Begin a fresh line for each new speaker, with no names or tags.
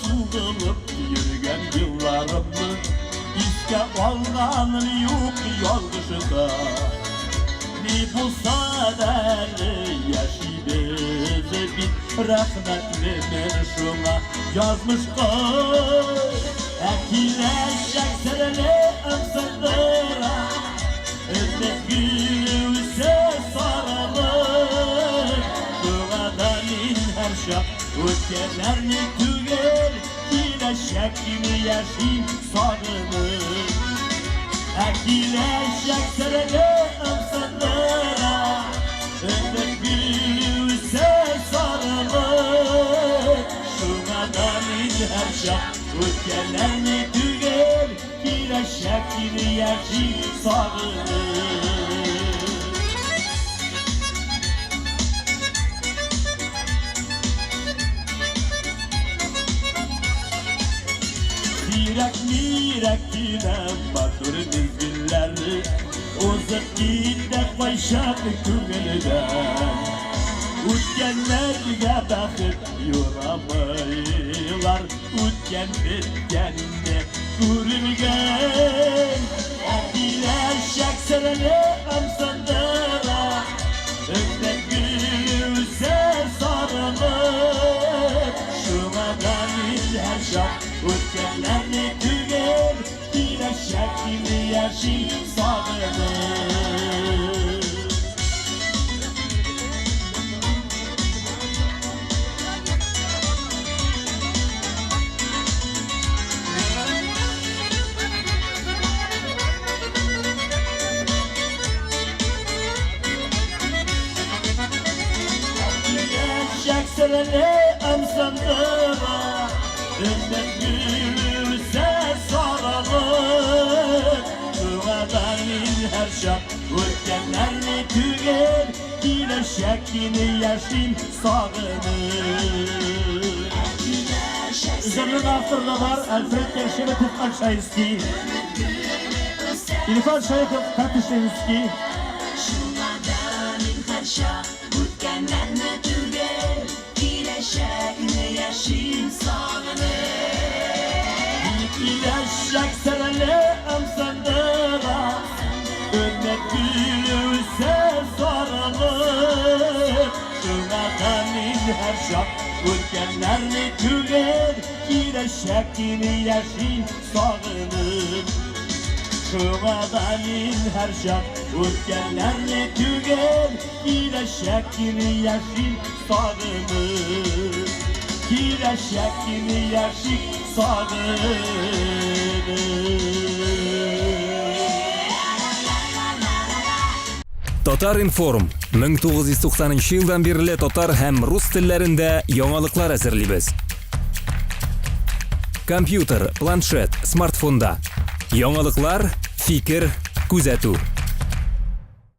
Suğulup yürüyen yıllarımı İşte olganın yok yolguşuda Ne bulsa deli yaşaydı bir rahmetli ben şuna yazmış koy Ekileşecek serene ömsündıra Özmek gülüse sarılır Duvadanin her şak Ötkenlerini tüger Kileşekini yaşayın sağınır Ekileşecek serene ömsündıra Özmek gülüse sarılır Duvadanin her şak Ötkenlerini tüger Kileşekini yaşayın sağınır Mirak giden batur mizgilleri Uzak gidek başak kümülden Utkenlerge bakıp yoramaylar Utken bitkeninde görülgen Ekileşecek serene ömsündıra Öpmek gülse sarılır Şumadanın her şak Utkenlerini tüger Kileşekini yaşayın sağınır Kileşek serene ömsündıra Özmek gülüse sarılır Duvadanin her şak Ötkenlerini tüger Kileşekini yaşayın sağınır Üzerinin after'da var Alfred Gershon ve Tufan Şahinski İrfan Şahikov Kartışlevski
Duvadanin her şak Ötkenlerini tüger Kileşekini yaşayın sağınır
Kileşecek serene ömsündıra Öpmek gülüse sarılır Duvadanin her şak Ötkenlerini tüger Kileşekini yaşayın sağınır Duvadanin her şak Ötkenlerini tüger Kileşekini yaşayın sağınır Kileşekini yaşayın sağınır
Татар информ 1990 yıldan beri татар hem rus tillerinde yangalıklar hazırlıyoruz. Kompüter, planshet, smartfonda yangalıklar, fikir, күзәтү.